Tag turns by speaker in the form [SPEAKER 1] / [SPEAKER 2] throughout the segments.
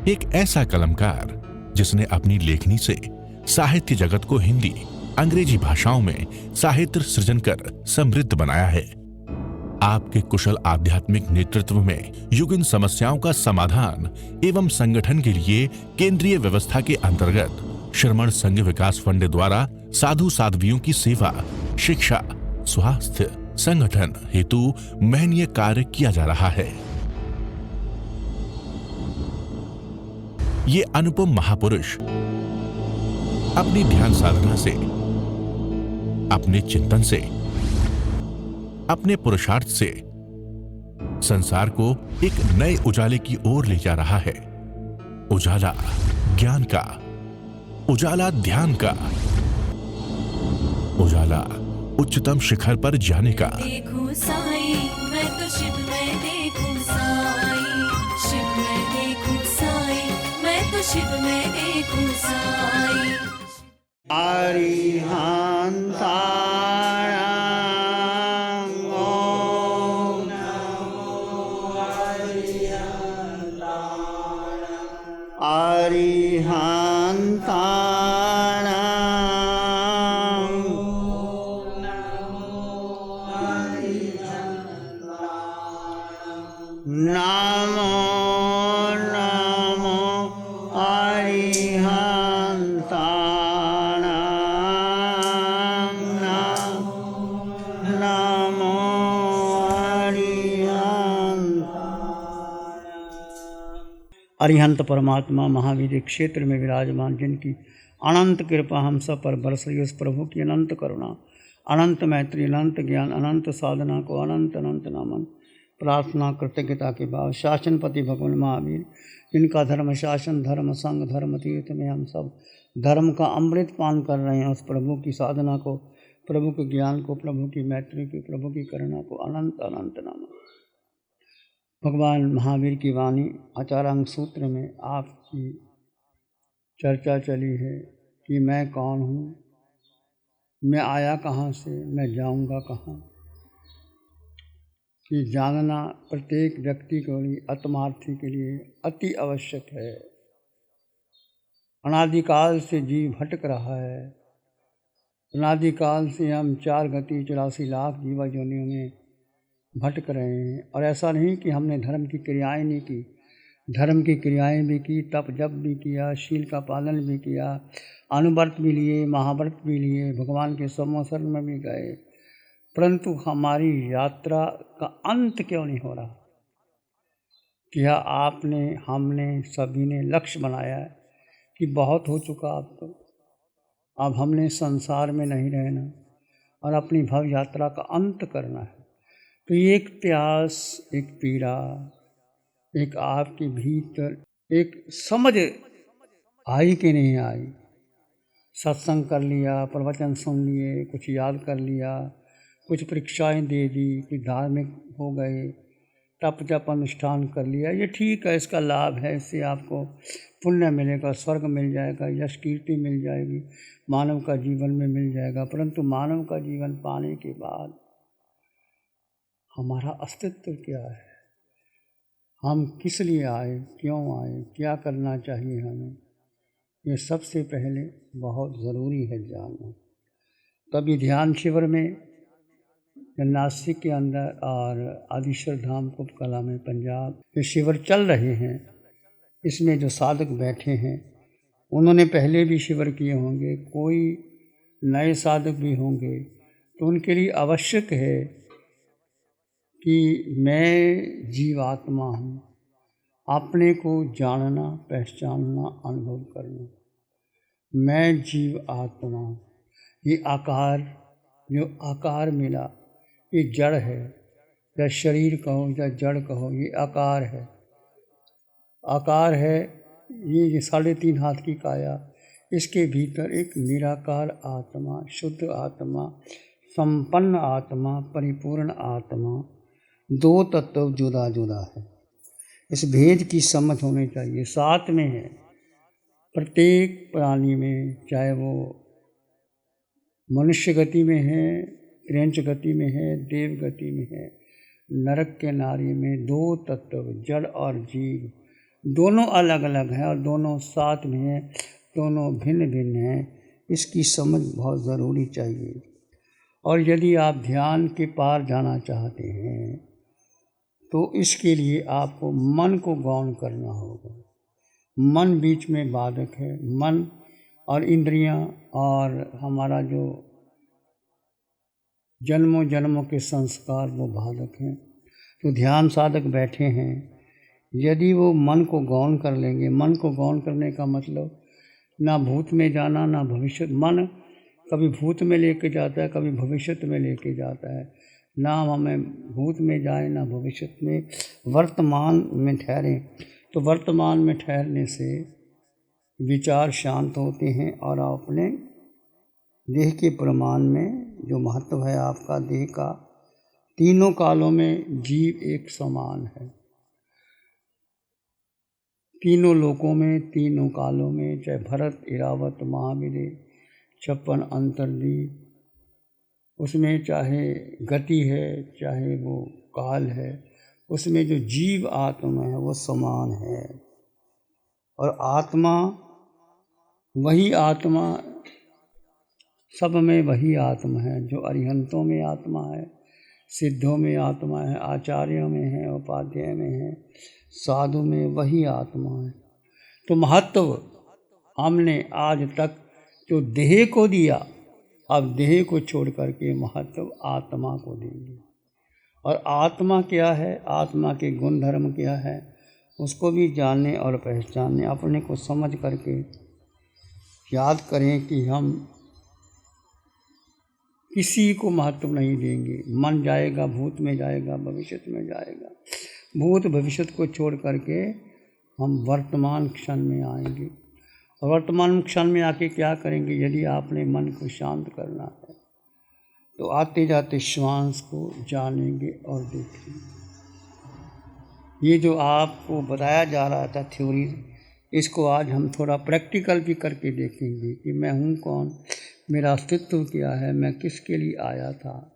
[SPEAKER 1] एक ऐसा कलमकार जिसने अपनी लेखनी से साहित्य जगत को हिंदी, अंग्रेजी भाषाओं में साहित्य सृजन कर समृद्ध बनाया है। आपके कुशल आध्यात्मिक नेतृत्व में युगीन समस्याओं का समाधान एवं संगठन के लिए केंद्रीय व्यवस्था के अंतर्गत श्रमण संघ विकास फंड द्वारा साधु साध्वियों की सेवा, शिक्षा, स्वास्थ्य, संगठन हेतु महनीय कार्य किया जा रहा है। ये अनुपम महापुरुष अपनी ध्यान साधना से, अपने चिंतन से, अपने पुरुषार्थ से संसार को एक नए उजाले की ओर ले जा रहा है। उजाला ज्ञान का, उजाला ध्यान का, उजाला उच्चतम शिखर पर जाने का।
[SPEAKER 2] देखूं साई, मैं तो शिव में देखूं साई, शिव में देखूं साई, मैं तो शिव में देखूं साई।
[SPEAKER 3] अरिहंत परमात्मा महावीर क्षेत्र में विराजमान, जिनकी अनंत कृपा हम सब पर बरस रही, उस प्रभु की अनंत करुणा, अनंत मैत्री, अनंत ज्ञान, अनंत साधना को अनंत अनंत नमन, प्रार्थना कृतज्ञता के बाद शासनपति भगवान महावीर, जिनका धर्म शासन, धर्म संग, धर्म तीर्थ में हम सब धर्म का अमृत पान कर रहे हैं, उस प्रभु की साधना को, प्रभु के ज्ञान को, प्रभु की मैत्री की, प्रभु की करुणा को अनंत अनंत नमन। भगवान महावीर की वाणी आचारांग सूत्र में आपकी चर्चा चली है कि मैं कौन हूँ, मैं आया कहाँ से, मैं जाऊँगा कहाँ, कि जानना प्रत्येक व्यक्ति के लिए, आत्मार्थी के लिए अति आवश्यक है। अनादिकाल से जीव भटक रहा है। अनादिकाल से हम 4 गति 84 लाख जीवा योनियों में भटक रहे हैं। और ऐसा नहीं कि हमने धर्म की क्रियाएं नहीं की, धर्म की क्रियाएं भी की, तप जप भी किया, शील का पालन भी किया, अनुव्रत भी लिए, महाव्रत भी लिए, भगवान के शरण में भी गए, परंतु हमारी यात्रा का अंत क्यों नहीं हो रहा? क्या आपने, हमने, सभी ने लक्ष्य बनाया है कि बहुत हो चुका अब हमने संसार में नहीं रहना और अपनी भव यात्रा का अंत करना है। तो एक प्यास, एक पीड़ा, एक आपके भीतर एक समझ आई कि नहीं आई? सत्संग कर लिया, प्रवचन सुन लिए, कुछ याद कर लिया, कुछ परीक्षाएं दे दी, कुछ धार्मिक हो गए, तप जप अनुष्ठान कर लिया, ये ठीक है, इसका लाभ है, इससे आपको पुण्य मिलेगा, स्वर्ग मिल जाएगा, यश कीर्ति मिल जाएगी, मानव का जीवन में मिल जाएगा। परंतु मानव का जीवन पाने के बाद हमारा अस्तित्व क्या है? हम किस लिए आए, क्यों आए, क्या करना चाहिए हमें, ये सबसे पहले बहुत ज़रूरी है जानना। तभी ध्यान शिविर में नासिक के अंदर और आदिश्वर धाम कुपकला में पंजाब के शिविर चल रहे हैं, इसमें जो साधक बैठे हैं उन्होंने पहले भी शिविर किए होंगे, कोई नए साधक भी होंगे, तो उनके लिए आवश्यक है कि मैं जीवात्मा हूँ, अपने को जानना, पहचानना, अनुभव करना। मैं जीव आत्मा हूँ। ये आकार, जो आकार मिला, ये जड़ है, या शरीर कहो या जड़ कहो, ये आकार है। आकार है ये 3.5 हाथ की काया, इसके भीतर एक निराकार आत्मा, शुद्ध आत्मा, संपन्न आत्मा, परिपूर्ण आत्मा, 2 तत्व जुदा जुदा है। इस भेद की समझ होनी चाहिए। साथ में है प्रत्येक प्राणी में, चाहे वो मनुष्य गति में है, क्रेंच गति में है, देव गति में है, नरक के नारी में 2 तत्व, जड़ और जीव, दोनों अलग अलग हैं और दोनों साथ में हैं, दोनों भिन्न भिन्न हैं। इसकी समझ बहुत ज़रूरी चाहिए। और यदि आप ध्यान के पार जाना चाहते हैं तो इसके लिए आपको मन को गौण करना होगा। मन बीच में बाधक है। मन और इंद्रियां और हमारा जो जन्मों जन्मों के संस्कार वो बाधक हैं। तो ध्यान साधक बैठे हैं, यदि वो मन को गौण कर लेंगे, मन को गौण करने का मतलब ना भूत में जाना ना भविष्य। मन कभी भूत में लेके जाता है, कभी भविष्य में लेके जाता है। ना हमें भूत में जाए ना भविष्य में, वर्तमान में ठहरें। तो वर्तमान में ठहरने से विचार शांत होते हैं और अपने देह के प्रमाण में जो महत्व है आपका देह का, तीनों कालों में जीव एक समान है। तीनों लोकों में, तीनों कालों में, चाहे भरत, इरावत, महावीर, 56 अंतर्दीप, उसमें चाहे गति है चाहे वो काल है, उसमें जो जीव आत्मा है वो समान है। और आत्मा, वही आत्मा, सब में वही आत्मा है। जो अरिहंतों में आत्मा है, सिद्धों में आत्मा है, आचार्यों में है, उपाध्याय में है, साधु में वही आत्मा है। तो महत्व हमने आज तक जो देह को दिया, अब देह को छोड़ करके महत्व आत्मा को देंगे। और आत्मा क्या है, आत्मा के गुण धर्म क्या है, उसको भी जानने और पहचानने, अपने को समझ करके याद करें कि हम किसी को महत्व नहीं देंगे। मन जाएगा, भूत में जाएगा, भविष्य में जाएगा। भूत भविष्य को छोड़ करके हम वर्तमान क्षण में आएंगे। और वर्तमान क्षण में आके क्या करेंगे, यदि आपने मन को शांत करना है तो आते जाते श्वास को जानेंगे और देखेंगे। ये जो आपको बताया जा रहा था थ्योरी, इसको आज हम थोड़ा प्रैक्टिकल भी करके देखेंगे कि मैं हूँ कौन, मेरा अस्तित्व क्या है, मैं किसके लिए आया था,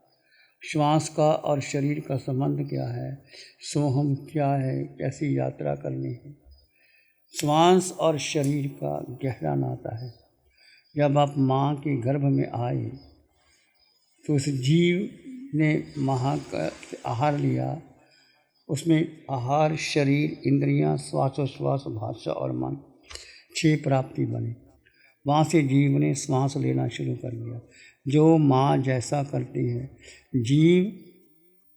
[SPEAKER 3] श्वास का और शरीर का संबंध क्या है, सोहम क्या है, कैसी यात्रा करनी है। श्वास और शरीर का गहरा नाता है। जब आप माँ के गर्भ में आए तो उस जीव ने माँ का आहार लिया, उसमें आहार, शरीर, इंद्रियां, श्वासोश्वास, भाषा और मन, 6 प्राप्ति बने। वहाँ से जीव ने श्वास लेना शुरू कर दिया। जो माँ जैसा करती है, जीव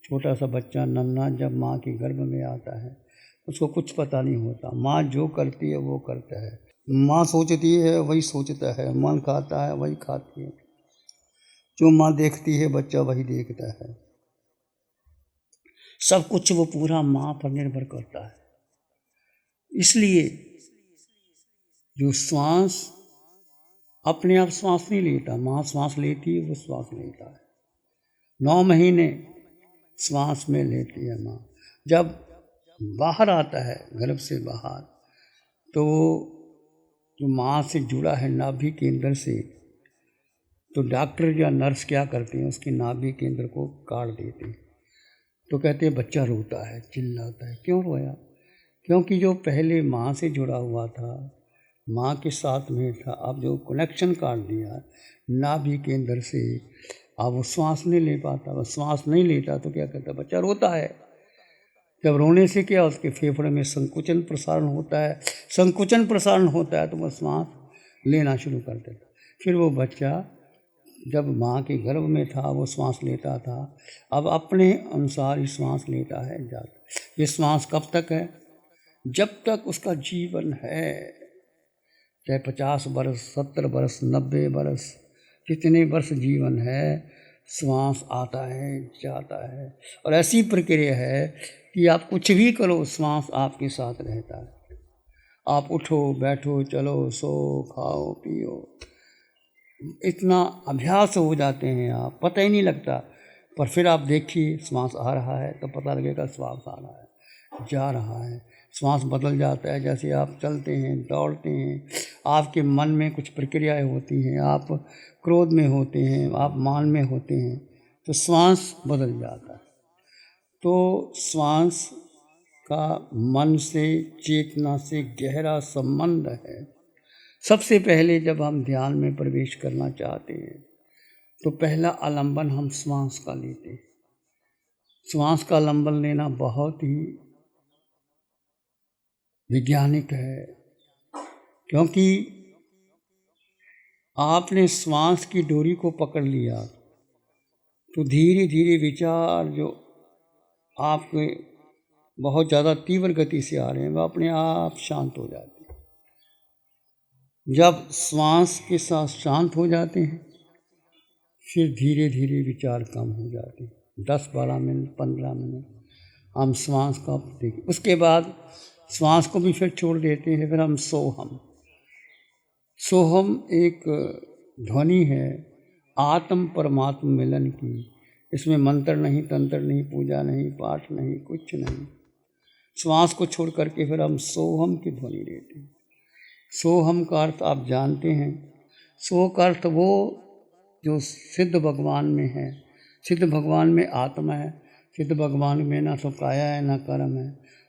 [SPEAKER 3] छोटा सा बच्चा नन्हा जब माँ के गर्भ में आता है उसको कुछ पता नहीं होता। माँ जो करती है वो करता है। माँ सोचती है वही सोचता है, मन खाता है वही खाती है, जो माँ देखती है बच्चा वही देखता है। सब कुछ वो पूरा माँ पर निर्भर करता है। इसलिए जो श्वास अपने आप श्वास नहीं लेता, माँ श्वास लेती है, वो श्वास लेता है। 9 महीने श्वास में लेती है माँ। जब बाहर आता है गर्भ से बाहर, तो जो माँ से जुड़ा है नाभि केंद्र से, तो डॉक्टर या नर्स क्या करते हैं, उसके नाभि केंद्र को काट देते हैं। तो कहते हैं बच्चा रोता है, चिल्लाता है। क्यों रोया? क्योंकि जो पहले माँ से जुड़ा हुआ था, माँ के साथ में था, अब जो कनेक्शन काट दिया नाभि केंद्र से, अब वो श्वास नहीं ले पाता। वो श्वास नहीं लेता तो क्या करता, बच्चा रोता है। जब रोने से क्या, उसके फेफड़े में संकुचन प्रसारण होता है। संकुचन प्रसारण होता है तो वो श्वास लेना शुरू कर देता। फिर वो बच्चा जब माँ के गर्भ में था वो श्वास लेता था, अब अपने अनुसार ही श्वास लेता है, जाता। ये श्वास कब तक है? जब तक उसका जीवन है, चाहे 50 वर्ष, 70 वर्ष, 90 वर्ष, जितने वर्ष जीवन है, श्वास आता है, जाता है। और ऐसी प्रक्रिया है कि आप कुछ भी करो, श्वास आपके साथ रहता है। आप उठो, बैठो, चलो, सो, खाओ, पियो, इतना अभ्यास हो जाते हैं आप, पता ही नहीं लगता। पर फिर आप देखिए श्वास आ रहा है तो पता लगेगा श्वास आ रहा है, जा रहा है। श्वास बदल जाता है। जैसे आप चलते हैं, दौड़ते हैं, आपके मन में कुछ प्रक्रियाएं होती हैं, आप क्रोध में होते हैं, आप मान में होते हैं, तो श्वास बदल जाता है। तो श्वास का मन से, चेतना से गहरा संबंध है। सबसे पहले जब हम ध्यान में प्रवेश करना चाहते हैं तो पहला आलंबन हम श्वास का लेते हैं। श्वास का आलंबन लेना बहुत ही वैज्ञानिक है, क्योंकि आपने श्वास की डोरी को पकड़ लिया तो धीरे धीरे विचार जो आपके बहुत ज़्यादा तीव्र गति से आ रहे हैं वह अपने आप शांत हो जाते हैं। जब श्वास के साथ शांत हो जाते हैं फिर धीरे धीरे विचार कम हो जाते हैं। 10-12 मिनट 15 मिनट हम श्वास का देखें, उसके बाद श्वास को भी फिर छोड़ देते हैं। फिर हम सोहम एक ध्वनि है आत्म परमात्म मिलन की। इसमें मंत्र नहीं, तंत्र नहीं, पूजा नहीं, पाठ नहीं, कुछ नहीं। श्वास को छोड़ करके फिर हम सोहम की ध्वनि देते हैं। सोहम का अर्थ आप जानते हैं। सो का अर्थ वो जो सिद्ध भगवान में है। सिद्ध भगवान में आत्मा है। सिद्ध भगवान में ना तो काया है ना कर्म है।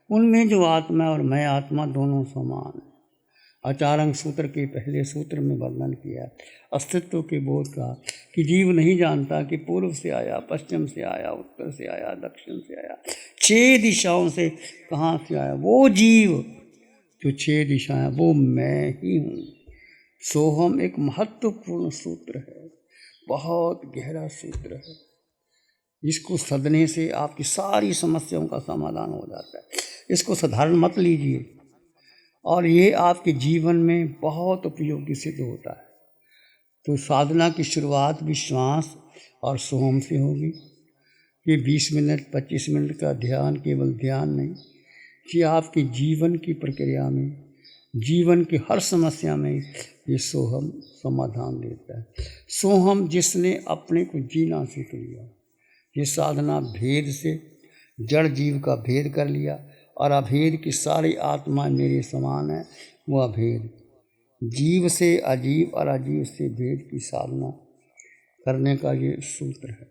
[SPEAKER 3] उनमें जो आत्मा और मैं आत्मा दोनों समान है। आचार्य सूत्र के पहले सूत्र में वर्णन किया अस्तित्व के बोध का कि जीव नहीं जानता कि पूर्व से आया, पश्चिम से आया, उत्तर से आया, दक्षिण से आया, 6 दिशाओं से कहाँ से आया। वो जीव जो 6 दिशाएं, वो मैं ही हूँ। सोहम एक महत्वपूर्ण सूत्र है, बहुत गहरा सूत्र है, जिसको सदने से आपकी सारी समस्याओं का समाधान हो जाता है। इसको साधारण मत लीजिए, और ये आपके जीवन में बहुत उपयोगी सिद्ध होता है। तो साधना की शुरुआत भी श्वास और सोहम से होगी। ये 20 मिनट 25 मिनट का ध्यान केवल ध्यान नहीं, कि आपके जीवन की प्रक्रिया में, जीवन की हर समस्या में ये सोहम समाधान देता है। सोहम जिसने अपने को जीना सीख लिया, ये साधना भेद से जड़ जीव का भेद कर लिया और अभेद की सारी आत्मा मेरे समान है, वो अभेद जीव से अजीव और अजीव से भेद की साधना करने का ये सूत्र है।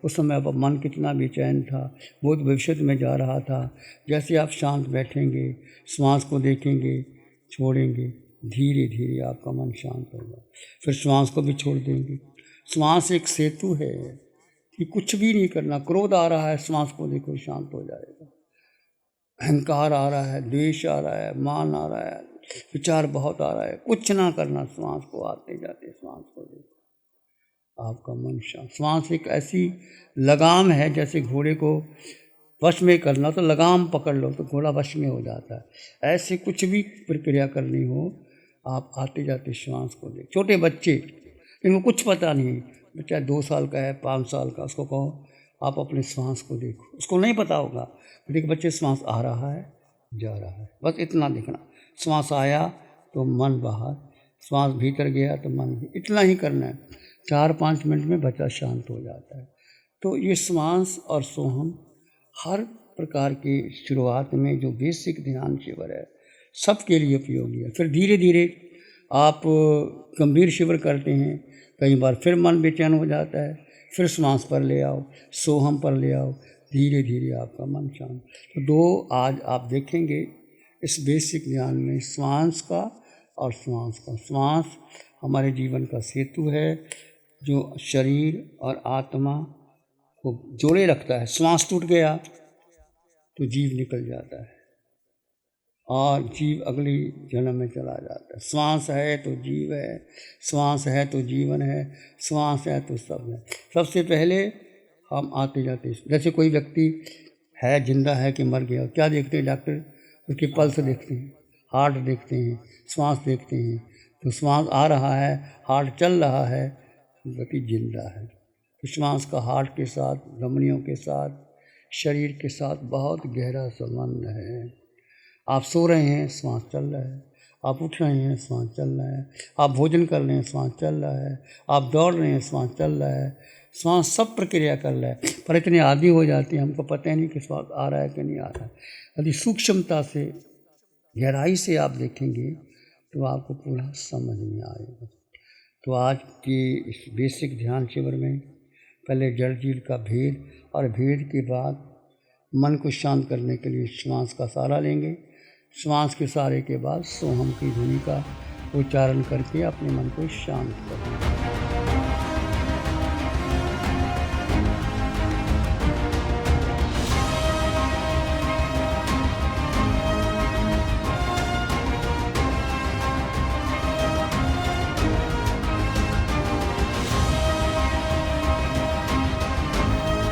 [SPEAKER 3] उस समय अब मन कितना बेचैन था, बहुत भविष्य में जा रहा था। जैसे आप शांत बैठेंगे, श्वास को देखेंगे, छोड़ेंगे, धीरे धीरे आपका मन शांत होगा। फिर श्वास को भी छोड़ देंगे। श्वास एक सेतु है कि कुछ भी नहीं करना। क्रोध आ रहा है, श्वास को देखो, शांत हो जाएगा। अहंकार आ रहा है, द्वेष आ रहा है, मान आ रहा है, विचार बहुत आ रहा है, कुछ ना करना। श्वास को आते जाते श्वास को देखो, आपका मन शांत। श्वास एक ऐसी लगाम है, जैसे घोड़े को वश में करना तो लगाम पकड़ लो तो घोड़ा वश में हो जाता है। ऐसे कुछ भी प्रक्रिया करनी हो, आप आते जाते श्वास को देखो। छोटे बच्चे, इनको कुछ पता नहीं, बच्चा 2 साल का है, 5 साल का, उसको कहो आप अपने श्वास को देखो, उसको नहीं पता होगा। देखिए बच्चे, श्वास आ रहा है, जा रहा है, बस इतना देखना। श्वास आया तो मन बाहर, श्वास भीतर गया तो मन, इतना ही करना है। 4-5 मिनट में बच्चा शांत हो जाता है। तो ये श्वास और सोहम हर प्रकार की शुरुआत में जो बेसिक ध्यान शिविर है, सबके लिए उपयोगी है। फिर धीरे धीरे आप गंभीर शिविर करते हैं, कई बार फिर मन बेचैन हो जाता है, फिर श्वास पर ले आओ, सोहम पर ले आओ, धीरे धीरे आपका मन शांत। तो 2 आज आप देखेंगे इस बेसिक ध्यान में, श्वास का और श्वास का। श्वास हमारे जीवन का सेतु है, जो शरीर और आत्मा को जोड़े रखता है। श्वास टूट गया तो जीव निकल जाता है और जीव अगली जन्म में चला जाता है। श्वास है तो जीव है, श्वास है तो जीवन है, श्वास है तो सब है। सबसे पहले हम आते जाते, जैसे कोई व्यक्ति है, जिंदा है कि मर गया, क्या देखते हैं डॉक्टर? उसकी पल्स देखते हैं, हार्ट देखते हैं, श्वास देखते हैं। तो श्वास आ रहा है, हार्ट चल रहा है, व्यक्ति जिंदा है। तो श्वास का हार्ट के साथ, धमनियों के साथ, शरीर के साथ बहुत गहरा संबंध है। आप सो रहे हैं, श्वास चल रहा है, आप उठ रहे हैं, श्वास चल रहा है, आप भोजन कर रहे हैं, श्वास चल रहा है, आप दौड़ रहे हैं, श्वास चल रहा है, श्वास सब प्रक्रिया कर रहा है। पर इतने आदी हो जाती है, हमको पता ही नहीं कि श्वास आ रहा है कि नहीं आ रहा है। यदि सूक्ष्मता से, गहराई से आप देखेंगे तो आपको पूरा समझ में आएगा। तो आज की इस बेसिक ध्यान शिविर में पहले जड़ जीव का भेद, और भेद के बाद मन को शांत करने के लिए श्वास का सहारा लेंगे। श्वास के सहारे के बाद सोहम की ध्वनि का उच्चारण करके अपने मन को शांत करें।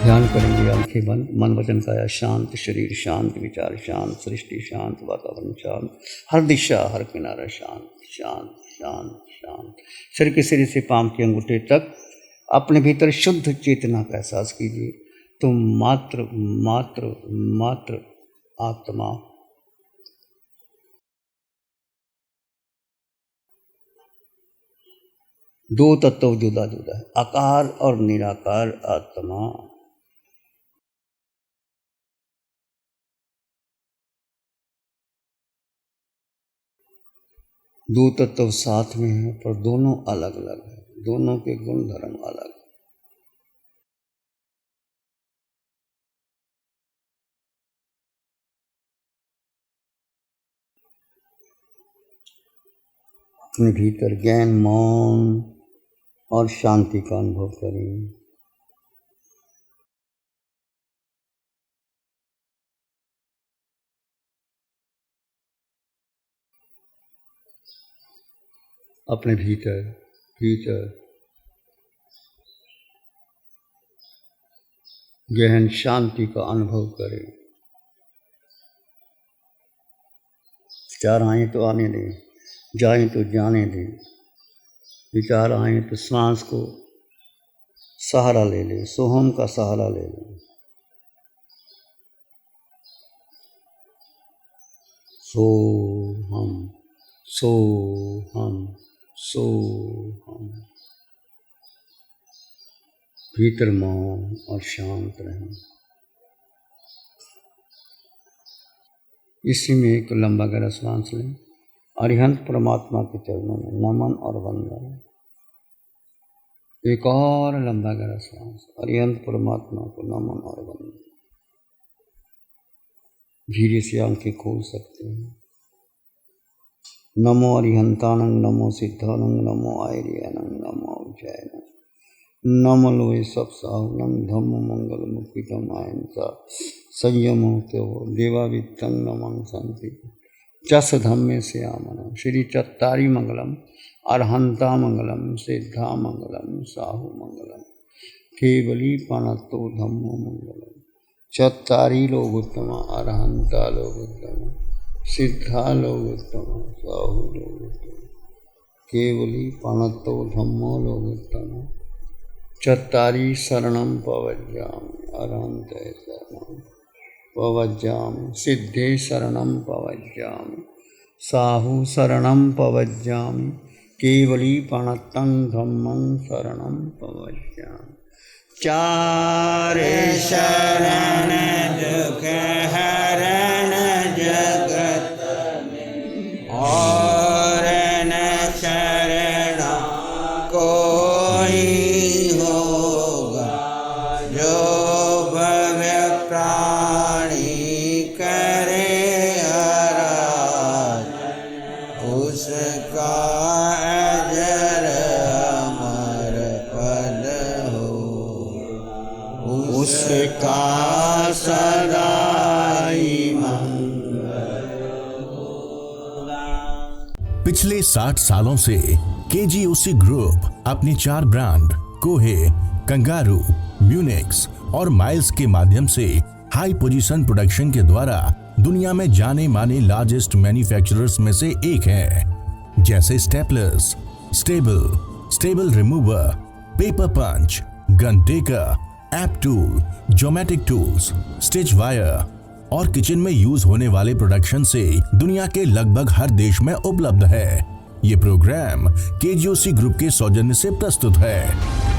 [SPEAKER 3] ध्यान करेंगे, आंखें बंद, मन वचन काया शांत, शरीर शांत, विचार शांत, सृष्टि शांत, वातावरण शांत, हर दिशा हर किनारा शांत शांत शांत शांत। सिर के सिरे से पांव के अंगूठे तक अपने भीतर शुद्ध चेतना का एहसास कीजिए। तुम मात्र मात्र मात्र आत्मा। दो तत्व जुदा जुदा है, आकार और निराकार आत्मा। दो तत्व साथ में हैं पर दोनों अलग अलग हैं, दोनों के गुण धर्म अलग। अपने भीतर ज्ञान, मौन और शांति का अनुभव करें। अपने भीतर गहन शांति का अनुभव करें। विचार आए तो आने दें, जाएं तो जाने दें। विचार आए तो श्वास को सहारा ले लें, सोहम का सहारा ले लें। सोहम सोहम सोहम। भीतर मौन और शांत रहें। इसी में एक लंबा गहरा श्वास लें। अरिहंत परमात्मा के चरणों में नमन और वंदन। एक और लंबा गहरा श्वास। अरिहंत परमात्मा को नमन और वंदन। धीरे से आंखें खोल सकते हैं। नमो अरिहंतानंग, नमो सिद्धानंग, नमो आयर्यानंग, नमो उज्जैनंग, नमो लोए सब साहुनंग, धम्म मंगल मुखितम अहिंसा संयमो त्यो देवावित्तं नमं शांति चस धम्मे से आमनम। श्री चत्तारी मंगलम, अरहंता मंगलम, सिद्धा मंगलम, साहु मंगलम, केवली पणतो धम्मो मंगलम। चत्तारी लोग उत्तम, अरहंता लोग उत्तम, सिद्धा लोग उत्तम, साहु लोग उत्तम, केवली पणतो धम्मो लोग उत्तम। चत्तारी शरणं पवज्जामि, अरहंत शरणं पवज्जामि, सिद्धे शरणं पवज्जामि, साहु शरणं पवज्जामि, केवली पणतं धम्मं शरणं पवज्जामि। चारे शरण दुख हरण जगत में, और न शरण कोई होगा, जो भव्य प्राणी करे आराधन, उसका अजर अमर पद हो, उसका सदाई मंगल होगा।
[SPEAKER 1] पिछले 60 सालों से केजीओसी ग्रुप अपने 4 ब्रांड कोहे, कंगारू, म्यूनिक्स और माइल्स के माध्यम से हाई पोजीशन प्रोडक्शन के द्वारा दुनिया में जाने माने लार्जेस्ट मैन्युफैक्चरर्स में से एक है। जैसे staplers, staple remover, paper punch, gun tacker, app tool, geometric tools, stitch wire और किचन में यूज होने वाले प्रोडक्शन से दुनिया के लगभग हर देश में उपलब्ध है। ये प्रोग्राम केजीओसी ग्रुप के सौजन्य से प्रस्तुत है।